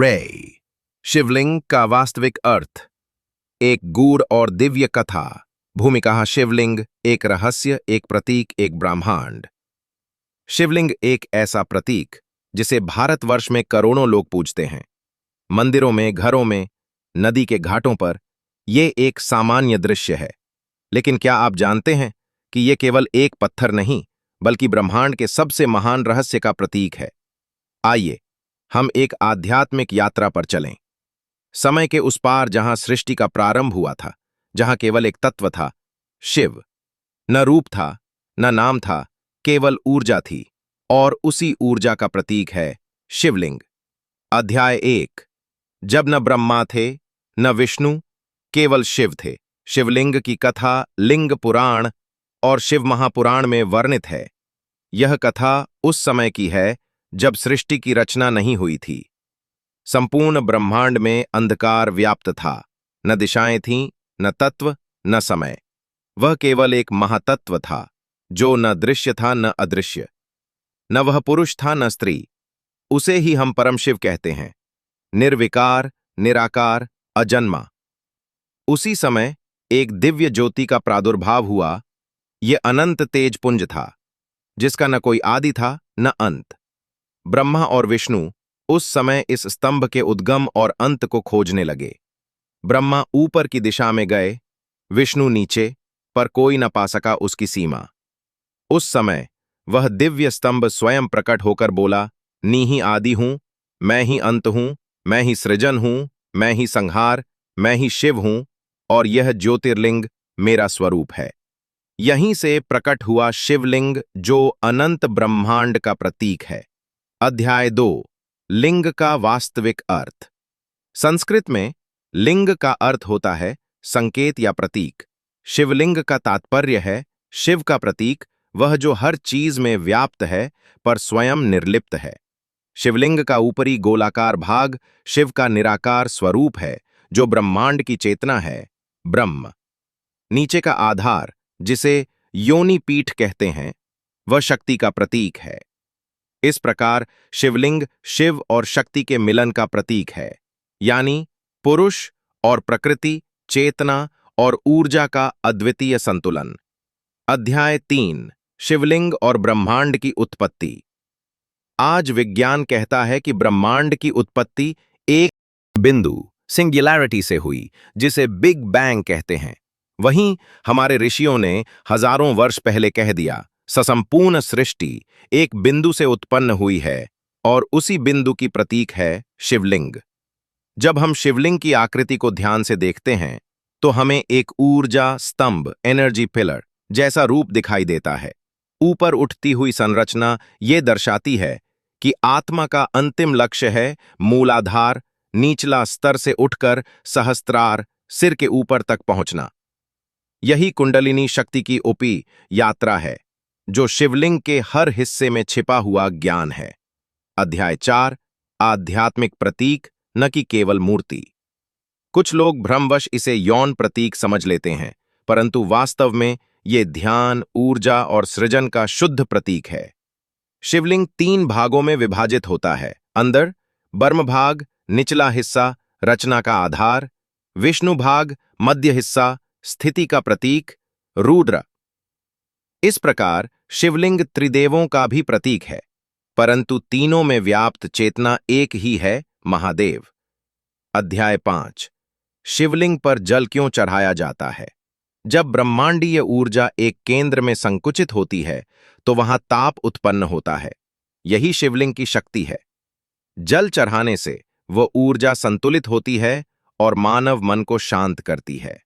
रे शिवलिंग का वास्तविक अर्थ। एक गूढ़ और दिव्य कथा। भूमिका शिवलिंग एक रहस्य, एक प्रतीक, एक ब्रह्मांड। शिवलिंग एक ऐसा प्रतीक जिसे भारतवर्ष में करोड़ों लोग पूजते हैं। मंदिरों में, घरों में, नदी के घाटों पर यह एक सामान्य दृश्य है। लेकिन क्या आप जानते हैं कि यह केवल एक पत्थर नहीं, बल्कि ब्रह्मांड के सबसे महान रहस्य का प्रतीक है। आइए हम एक आध्यात्मिक यात्रा पर चलें। समय के उस पार, जहां सृष्टि का प्रारंभ हुआ था, जहां केवल एक तत्व था, शिव। न रूप था, न नाम था, केवल ऊर्जा थी, और उसी ऊर्जा का प्रतीक है शिवलिंग। अध्याय 1। जब न ब्रह्मा थे, न विष्णु, केवल शिव थे। शिवलिंग की कथा लिंग पुराण और शिव महापुराण में वर्णित है। यह कथा उस समय की है जब सृष्टि की रचना नहीं हुई थी। संपूर्ण ब्रह्मांड में अंधकार व्याप्त था। न दिशाएं थीं, न तत्व, न समय। वह केवल एक महातत्व था, जो न दृश्य था, न अदृश्य। न वह पुरुष था, न स्त्री। उसे ही हम परम शिव कहते हैं। निर्विकार, निराकार, अजन्मा। उसी समय एक दिव्य ज्योति का प्रादुर्भाव हुआ। यह अनंत तेजपुंज था, जिसका न कोई आदि था, न अंत। ब्रह्मा और विष्णु उस समय इस स्तंभ के उद्गम और अंत को खोजने लगे। ब्रह्मा ऊपर की दिशा में गए, विष्णु नीचे, पर कोई न पा सका उसकी सीमा। उस समय वह दिव्य स्तंभ स्वयं प्रकट होकर बोला, नीहि आदि हूं, मैं ही अंत हूं, मैं ही सृजन हूं, मैं ही संहार, मैं ही शिव हूं, और यह ज्योतिर्लिंग मेरा स्वरूप है। यहीं से प्रकट हुआ शिवलिंग, जो अनंत ब्रह्मांड का प्रतीक है। अध्याय 2। लिंग का वास्तविक अर्थ। संस्कृत में लिंग का अर्थ होता है संकेत या प्रतीक। शिवलिंग का तात्पर्य है शिव का प्रतीक, वह जो हर चीज में व्याप्त है पर स्वयं निर्लिप्त है। शिवलिंग का ऊपरी गोलाकार भाग शिव का निराकार स्वरूप है, जो ब्रह्मांड की चेतना है, ब्रह्म। नीचे का आधार, जिसे योनि पीठ कहते हैं, वह शक्ति का प्रतीक है। इस प्रकार शिवलिंग शिव और शक्ति के मिलन का प्रतीक है, यानी पुरुष और प्रकृति, चेतना और ऊर्जा का अद्वितीय संतुलन। अध्याय 3। शिवलिंग और ब्रह्मांड की उत्पत्ति। आज विज्ञान कहता है कि ब्रह्मांड की उत्पत्ति एक बिंदु, सिंगुलैरिटी से हुई, जिसे बिग बैंग कहते हैं। वहीं हमारे ऋषियों ने हजारों वर्ष पहले कह दिया, ससंपूर्ण सृष्टि एक बिंदु से उत्पन्न हुई है, और उसी बिंदु की प्रतीक है शिवलिंग। जब हम शिवलिंग की आकृति को ध्यान से देखते हैं, तो हमें एक ऊर्जा स्तंभ, एनर्जी पिलर जैसा रूप दिखाई देता है। ऊपर उठती हुई संरचना ये दर्शाती है कि आत्मा का अंतिम लक्ष्य है मूलाधार, निचला स्तर से उठकर सहस्त्रार, सिर के ऊपर तक पहुंचना। यही कुंडलिनी शक्ति की उपी यात्रा है, जो शिवलिंग के हर हिस्से में छिपा हुआ ज्ञान है। अध्याय 4। आध्यात्मिक प्रतीक, न कि केवल मूर्ति। कुछ लोग भ्रमवश इसे यौन प्रतीक समझ लेते हैं, परंतु वास्तव में ये ध्यान, ऊर्जा और सृजन का शुद्ध प्रतीक है। शिवलिंग 3 भागों में विभाजित होता है। अंदर बर्म भाग, निचला हिस्सा रचना का आधार, विष्णु भाग, मध्य हिस्सा स्थिति का प्रतीक, रुद्र। इस प्रकार शिवलिंग त्रिदेवों का भी प्रतीक है, परंतु तीनों में व्याप्त चेतना एक ही है, महादेव। अध्याय 5। शिवलिंग पर जल क्यों चढ़ाया जाता है। जब ब्रह्मांडीय ऊर्जा एक केंद्र में संकुचित होती है, तो वहां ताप उत्पन्न होता है। यही शिवलिंग की शक्ति है। जल चढ़ाने से वह ऊर्जा संतुलित होती है और मानव मन को शांत करती है।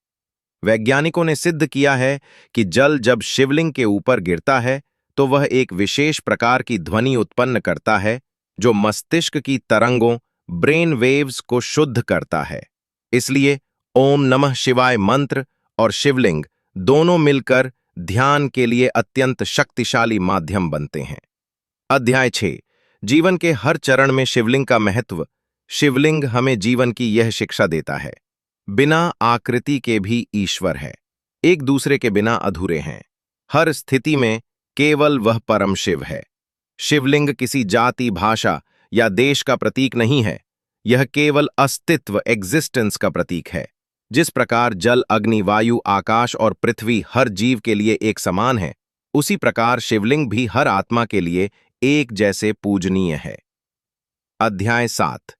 वैज्ञानिकों ने सिद्ध किया है कि जल जब शिवलिंग के ऊपर गिरता है, तो वह एक विशेष प्रकार की ध्वनि उत्पन्न करता है, जो मस्तिष्क की तरंगों, ब्रेन वेव्स को शुद्ध करता है। इसलिए ओम नमः शिवाय मंत्र और शिवलिंग दोनों मिलकर ध्यान के लिए अत्यंत शक्तिशाली माध्यम बनते हैं। अध्याय 6। जीवन के हर चरण में शिवलिंग का महत्व। शिवलिंग हमें जीवन की यह शिक्षा देता है, बिना आकृति के भी ईश्वर है, एक दूसरे के बिना अधूरे हैं। हर स्थिति में केवल वह परम शिव है। शिवलिंग किसी जाति, भाषा या देश का प्रतीक नहीं है, यह केवल अस्तित्व एग्जिस्टेंस का प्रतीक है। जिस प्रकार जल, अग्नि, वायु, आकाश और पृथ्वी हर जीव के लिए एक समान है, उसी प्रकार शिवलिंग भी हर आत्मा के लिए एक जैसे पूजनीय है। अध्याय 7।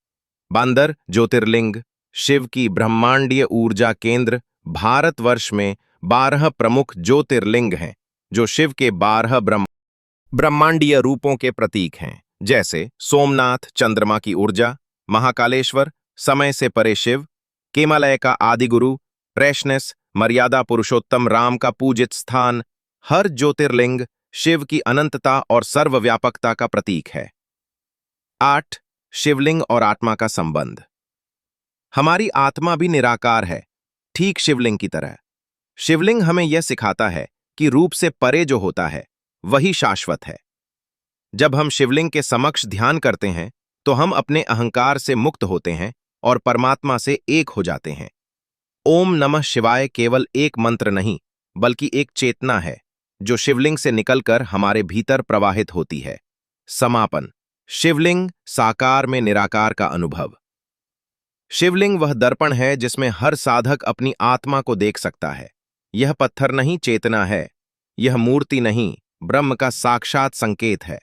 बांदर ज्योतिर्लिंग। शिव की ब्रह्मांडीय ऊर्जा केंद्र। भारतवर्ष में 12 प्रमुख ज्योतिर्लिंग हैं, जो शिव के 12 ब्रह्मांडीय रूपों के प्रतीक हैं, जैसे सोमनाथ चंद्रमा की ऊर्जा, महाकालेश्वर समय से परे शिव, केमालय का आदिगुरु, प्रैशनेस मर्यादा पुरुषोत्तम राम का पूजित स्थान। हर ज्योतिर्लिंग शिव की अनंतता और सर्वव्यापकता का प्रतीक है। 8। शिवलिंग और आत्मा का संबंध। हमारी आत्मा भी निराकार है, ठीक शिवलिंग की तरह। शिवलिंग हमें यह सिखाता है कि रूप से परे जो होता है वही शाश्वत है। जब हम शिवलिंग के समक्ष ध्यान करते हैं तो हम अपने अहंकार से मुक्त होते हैं और परमात्मा से एक हो जाते हैं। ओम नमः शिवाय केवल एक मंत्र नहीं, बल्कि एक चेतना है जो शिवलिंग से निकलकर हमारे भीतर प्रवाहित होती है। समापन। शिवलिंग साकार में निराकार का अनुभव। शिवलिंग वह दर्पण है जिसमें हर साधक अपनी आत्मा को देख सकता है। यह पत्थर नहीं, चेतना है। यह मूर्ति नहीं, ब्रह्म का साक्षात संकेत है।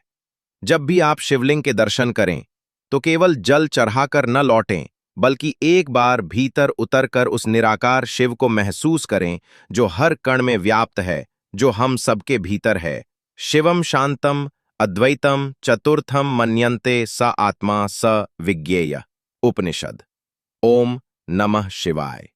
जब भी आप शिवलिंग के दर्शन करें तो केवल जल चढ़ाकर न लौटें, बल्कि एक बार भीतर उतरकर उस निराकार शिव को महसूस करें जो हर कण में व्याप्त है, जो हम सबके भीतर है। शिवम शांतम अद्वैतम चतुर्थम मन्यन्ते स आत्मा स विज्ञेय। उपनिषद। ओम नमः शिवाय।